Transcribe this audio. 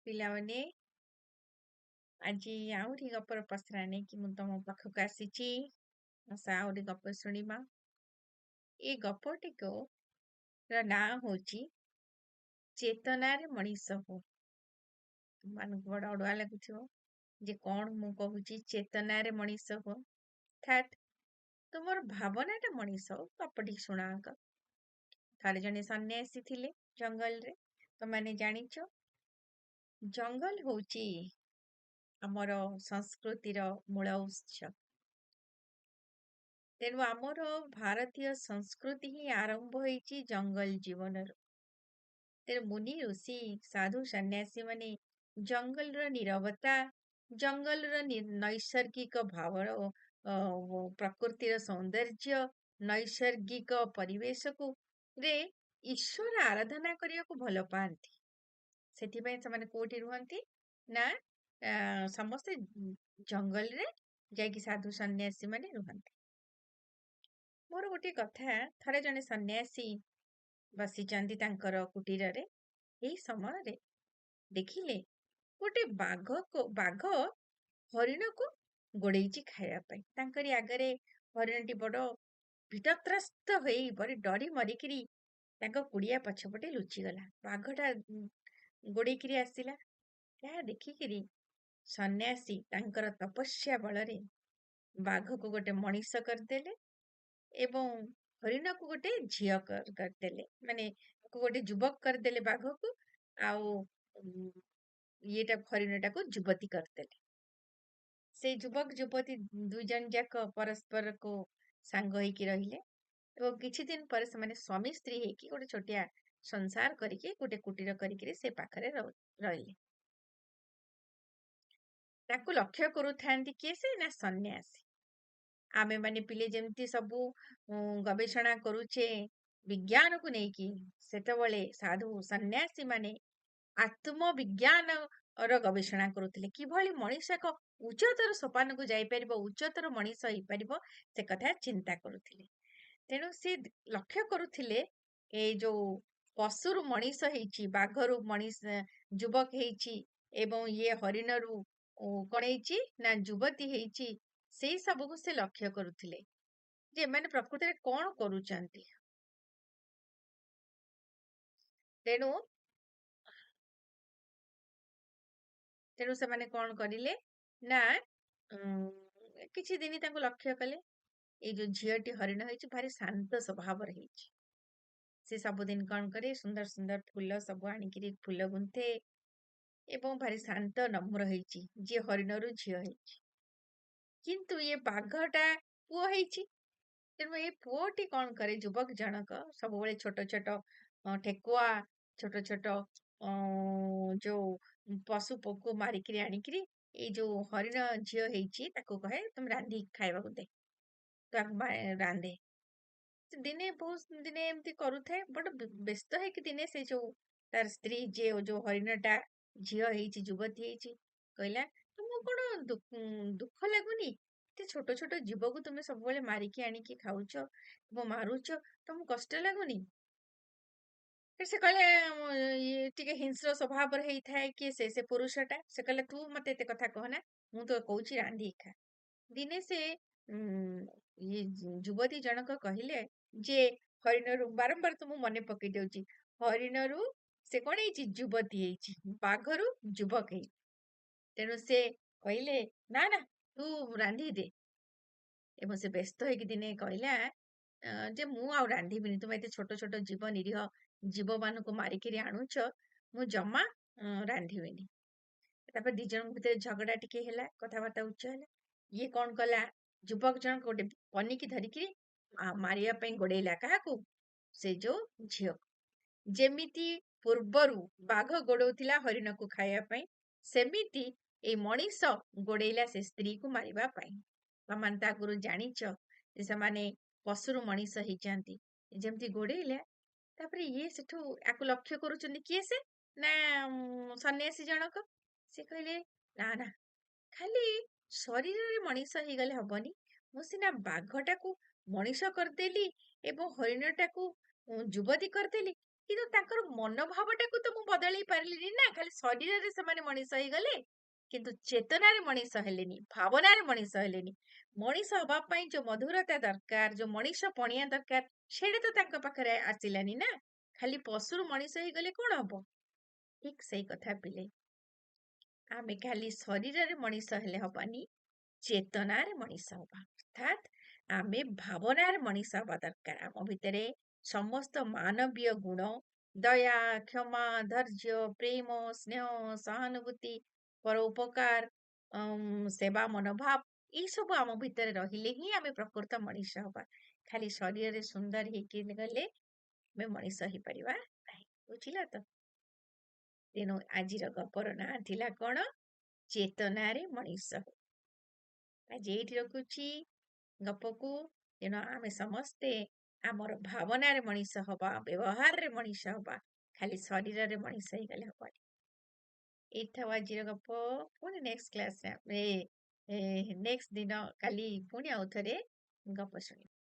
ପିଲାମାନେ ଆଜି ଆହୁରି ଗପର ପସରା ନେଇକି ମୁଁ ତମ ପାଖକୁ ଆସିଛି। ଆଶା ଆହୁରି ଗପ ଶୁଣିବା। ଏ ଗପଟିକୁ ର ନାଁ ହଉଛି ଚେତନାରେ ମଣିଷ ହୋ। ତୁମମାନଙ୍କୁ ବଡ ଅଡୁଆ ଲାଗୁଥିବ ଯେ କଣ ମୁଁ କହୁଛି ଚେତନାରେ ମଣିଷ ହୋ। ଠାଟ୍ ତୁମର ଭାବନାଟା ମଣିଷ ହୋ। ଗପଟି ଶୁଣା ଆଗ। ଥରେ ଜଣେ ସନ୍ନ୍ୟାସୀ ଥିଲେ ଜଙ୍ଗଲରେ। ତମାନେ ଜାଣିଛ ଜଙ୍ଗଲ ହଉଛି ଆମର ସଂସ୍କୃତିର ମୂଳ ଉତ୍ସ। ତେଣୁ ଆମର ଭାରତୀୟ ସଂସ୍କୃତି ହିଁ ଆରମ୍ଭ ହେଇଛି ଜଙ୍ଗଲ ଜୀବନରୁ। ତେଣୁ ମୁନି ଋଷି ସାଧୁ ସନ୍ନ୍ୟାସୀ ମାନେ ଜଙ୍ଗଲର ନିରବତା, ଜଙ୍ଗଲର ନୈସର୍ଗିକ ଭାବର ପ୍ରକୃତିର ସୌନ୍ଦର୍ଯ୍ୟ, ନୈସର୍ଗିକ ପରିବେଶକୁ ରେ ଈଶ୍ୱର ଆରାଧନା କରିବାକୁ ଭଲ ପାଆନ୍ତି। ସେଥିପାଇଁ ସେମାନେ କୋଉଠି ରୁହନ୍ତି ନା ସମସ୍ତେ ଜଙ୍ଗଲରେ ଯାଇକି ସାଧୁ ସନ୍ନ୍ୟାସୀ ମାନେ ରୁହନ୍ତି। ମୋର ଗୋଟେ କଥା, ଥରେ ଜଣେ ସନ୍ନ୍ୟାସୀ ବସିଛନ୍ତି ତାଙ୍କର କୁଟୀରରେ। ଏହି ସମୟରେ ଦେଖିଲେ ଗୋଟେ ବାଘ ହରିଣକୁ ଗୋଡେଇଛି ଖାଇବା ପାଇଁ। ତାଙ୍କରି ଆଗରେ ହରିଣଟି ବଡ ଭୀତତ୍ରସ୍ତ ହୋଇ ବଡ ଡରି ମରିକିରି ତାଙ୍କ କୁଡିଆ ପଛପଟେ ଲୁଚିଗଲା। ବାଘଟା ଗୋଡେଇକିରି ଆସିଲା। ଏହା ଦେଖିକିରି ସନ୍ନ୍ୟାସୀ ତାଙ୍କର ତପସ୍ୟା ବଳରେ ବାଘକୁ ଗୋଟେ ମଣିଷ କରିଦେଲେ ଏବଂ ହରିଣକୁ ଗୋଟେ ଝିଅ କରିଦେଲେ, ମାନେ ଗୋଟେ ଯୁବକ କରିଦେଲେ ବାଘକୁ, ଆଉ ଇଏଟା ହରିଣଟାକୁ ଯୁବତୀ କରିଦେଲେ। ସେଇ ଯୁବକ ଯୁବତୀ ଦୁଇ ଜଣ ଯାକ ପରସ୍ପରକୁ ସାଙ୍ଗ ହେଇକି ରହିଲେ ଏବଂ କିଛି ଦିନ ପରେ ସେମାନେ ସ୍ୱାମୀ ସ୍ତ୍ରୀ ହେଇକି ଗୋଟେ ଛୋଟିଆ ସଂସାର କରିକି ଗୋଟେ କୁଟୀର କରିକିରି ସେ ପାଖରେ ରହିଲେ। ତାକୁ ଲକ୍ଷ୍ୟ କରୁଥାନ୍ତି କିଏ ସେ ନା ସନ୍ନ୍ୟାସୀ। ଆମେ ମାନେ ପିଲେ ଯେମିତି ସବୁ ଗବେଷଣା କରୁଛେ ବିଜ୍ଞାନକୁ ନେଇକି, ସେତେବେଳେ ସାଧୁ ସନ୍ନ୍ୟାସୀ ମାନେ ଆତ୍ମବିଜ୍ଞାନର ଗବେଷଣା କରୁଥିଲେ। କିଭଳି ମଣିଷ ଏକ ଉଚ୍ଚତର ସୋପାନକୁ ଯାଇପାରିବ, ଉଚ୍ଚତର ମଣିଷ ହେଇପାରିବ, ସେ କଥା ଚିନ୍ତା କରୁଥିଲେ। ତେଣୁ ସେ ଲକ୍ଷ୍ୟ କରୁଥିଲେ ଏଇ ଯୋଉ ପଶୁରୁ ମଣିଷ ହେଇଛି, ବାଘରୁ ମଣିଷ ଯୁବକ ହେଇଛି ଏବଂ ଇଏ ହରିଣରୁ କଣ ହେଇଛି ନା ଯୁବତୀ ହେଇଛି, ସେଇ ସବୁକୁ ସେ ଲକ୍ଷ୍ୟ କରୁଥିଲେ ଯେ ଏମାନେ ପ୍ରକୃତରେ କଣ କରୁଛନ୍ତି। ତେଣୁ ସେମାନେ କଣ କରିଲେ ନା କିଛି ଦିନ ତାଙ୍କୁ ଲକ୍ଷ୍ୟ କଲେ। ଏଇ ଯୋଉ ଝିଅଟି ହରିଣ ହେଇଛି ଭାରି ଶାନ୍ତ ସ୍ୱଭାବର ହେଇଛି। ସେ ସବୁଦିନ କଣ କରେ, ସୁନ୍ଦର ସୁନ୍ଦର ଫୁଲ ସବୁ ଆଣିକିରି ଫୁଲ ଗୁନ୍ଥେ ଏବଂ ଭାରି ଶାନ୍ତ ନମ୍ର ହେଇଛି, ଯିଏ ହରିଣରୁ ଝିଅ ହେଇଛି। କିନ୍ତୁ ଇଏ ବାଘଟା ପୁଅ ହେଇଛି। ତେଣୁ ଏ ପୁଅଟି କଣ କରେ, ଯୁବକ ଜଣକ ସବୁବେଳେ ଛୋଟ ଛୋଟ ଠେକୁଆ, ଛୋଟ ଛୋଟ ଯୋଉ ପଶୁ ପକ୍ଷୁ ମାରିକିରି ଆଣିକିରି ଏଇ ଯୋଉ ହରିଣ ଝିଅ ହେଇଛି ତାକୁ କହେ ତମେ ରାନ୍ଧିକି ଖାଇବାକୁ ଦେ, ତାକୁ ରାନ୍ଧେ। ଦିନେ ବହୁତ ଦିନେ ଏମିତି କରୁଥାଏ, ବଡ ବ୍ୟସ୍ତ ହେଇକି ଦିନେ ସେ ଯୋଉ ତାର ସ୍ତ୍ରୀ ଯିଏ ଯୋଉ ହରିଣଟା ଝିଅ ହେଇଛି, ଯୁବତୀ ହେଇଛି, କହିଲା ତୁମକୁ କଣ ଦୁଃଖ ଲାଗୁନି? ଏତେ ଛୋଟ ଛୋଟ ଜୀବକୁ ତୁମେ ସବୁବେଳେ ମାରିକି ଆଣିକି ଖାଉଛ ଏବଂ ମାରୁଛ, ତମକୁ କଷ୍ଟ ଲାଗୁନି? ସେ କହିଲେ ଟିକେ ହିଂସ୍ର ସ୍ୱଭାବର ହେଇଥାଏ କି ସେ ପୁରୁଷଟା। ସେ କହିଲେ ତୁ ମତେ ଏତେ କଥା କହନା, ମୁଁ ତ କହୁଛି ରାନ୍ଧିକି ଖା। ଦିନେ ସେ ଯୁବତୀ ଜଣକ କହିଲେ ଯେ ହରିଣରୁ, ବାରମ୍ବାର ତ ମୁଁ ମନେ ପକେଇ ଦଉଛି, ହରିଣରୁ ସେ କଣ ହେଇଛି, ଯୁବତୀ ହେଇଛି, ବାଘରୁ ଯୁବକ ହେଇଛି। ତେଣୁ ସେ କହିଲେ ନା ନା ତୁ ରାନ୍ଧି ଦେ। ଏବଂ ସେ ବ୍ୟସ୍ତ ହେଇକି ଦିନେ କହିଲା ଯେ ମୁଁ ଆଉ ରାନ୍ଧିବିନି, ତୁମେ ଏତେ ଛୋଟ ଛୋଟ ଜୀବ, ନିରୀହ ଜୀବ ମାନଙ୍କୁ ମାରିକିରି ଆଣୁଛ, ମୁଁ ଜମା ରାନ୍ଧିବିନି। ତାପରେ ଦି ଜଣଙ୍କ ଭିତରେ ଝଗଡା ଟିକେ ହେଲା, କଥାବାର୍ତ୍ତା ଉଚ୍ଚ ହେଲା। ଇଏ କଣ କଲା, ଯୁବକ ଜଣକ ଗୋଟେ ପନିକି ଧରିକିରି ମାରିବା ପାଇଁ ଗୋଡେଇଲା। କାହାକୁ? ସେ ଯୋଉ ଝିଅକୁ। ଯେମିତି ପୂର୍ବରୁ ବାଘ ଗୋଡଉଥିଲା ହରିଣକୁ ଖାଇବା ପାଇଁ, ସେମିତି ଏଇ ମଣିଷ ଗୋଡେଇଲା ସେ ସ୍ତ୍ରୀକୁ ମାରିବା ପାଇଁ। ତମାନେ ତା ଆଗରୁ ଜାଣିଛ ଯେ ସେମାନେ ପଶୁରୁ ମଣିଷ ହେଇଛନ୍ତି, ଯେମିତି ଗୋଡେଇଲା। ତାପରେ ଇଏ ସେଠୁ ଆକୁ ଲକ୍ଷ୍ୟ କରୁଛନ୍ତି, କିଏ ସେ ନା ସନ୍ନ୍ୟାସୀ ଜଣକ। ସେ କହିଲେ ନା ନା, ଖାଲି ଶରୀରରେ ମଣିଷ ହେଇଗଲେ ହବନି, ମୁଁ ସିନା ବାଘଟାକୁ ମଣିଷ କରିଦେଲି ଏବଂ ହରିଣଟାକୁ ଯୁବତୀ କରିଦେଲି, କିନ୍ତୁ ତାଙ୍କର ମନୋଭାବଟାକୁ ତ ମୁଁ ବଦଳେଇ ପାରିଲିନି ନା, ଖାଲି ଶରୀରରେ ସେମାନେ ମଣିଷ ହେଇଗଲେ କିନ୍ତୁ ଚେତନାରେ ମଣିଷ ହେଲେନି, ଭାବନାରେ ମଣିଷ ହେଲେନି। ମଣିଷ ହବା ପାଇଁ ଯୋଉ ମଧୁରତା ଦରକାର, ଯୋଉ ମଣିଷ ପଣିଆ ଦରକାର, ସେଇଟା ତ ତାଙ୍କ ପାଖରେ ଆସିଲାନି ନା। ଖାଲି ପଶୁରୁ ମଣିଷ ହେଇଗଲେ କଣ ହବ? ଠିକ ସେଇ କଥା ପିଲେ, ଆମେ ଖାଲି ଶରୀରରେ ମଣିଷ ହେଲେ ହବାନି, ଚେତନାରେ ମଣିଷ ହବା, ଅର୍ଥାତ୍ ଆମେ ଭାବନାରେ ମଣିଷ ହବା ଦରକାର। ଆମ ଭିତରେ ସମସ୍ତ ମାନବୀୟ ଗୁଣ, ଦୟା, କ୍ଷମା, ଧୈର୍ଯ୍ୟ, ପ୍ରେମ, ସ୍ନେହ, ସହାନୁଭୂତି, ପରୋପକାର, ସେବା ମନୋଭାବ, ଏଇ ସବୁ ଆମ ଭିତରେ ରହିଲେ ହିଁ ଆମେ ପ୍ରକୃତ ମଣିଷ ହବା। ଖାଲି ଶରୀରରେ ସୁନ୍ଦର ହେଇକି ଗଲେ ଆମେ ମଣିଷ ହେଇପାରିବା ନାହିଁ। ବୁଝିଲା ତ? ତେଣୁ ଆଜିର ଗପର ନାଁ ଥିଲା କଣ? ଚେତନାରେ ମଣିଷ। ଆଜି ଏଇଠି ରଖୁଛି ଗପକୁ। ତେଣୁ ଆମେ ସମସ୍ତେ ଆମର ଭାବନାରେ ମଣିଷ ହବା, ବ୍ୟବହାରରେ ମଣିଷ ହବା, ଖାଲି ଶରୀରରେ ମଣିଷ ହେଇଗଲେ ହବନି। ଏଇଥାଉ ଆଜିର ଗପ। ପୁଣି ନେକ୍ସଟ କ୍ଲାସରେ ଆମେ ନେକ୍ସଟ ଦିନ କାଲି ପୁଣି ଆଉ ଥରେ ଗପ ଶୁଣିବା।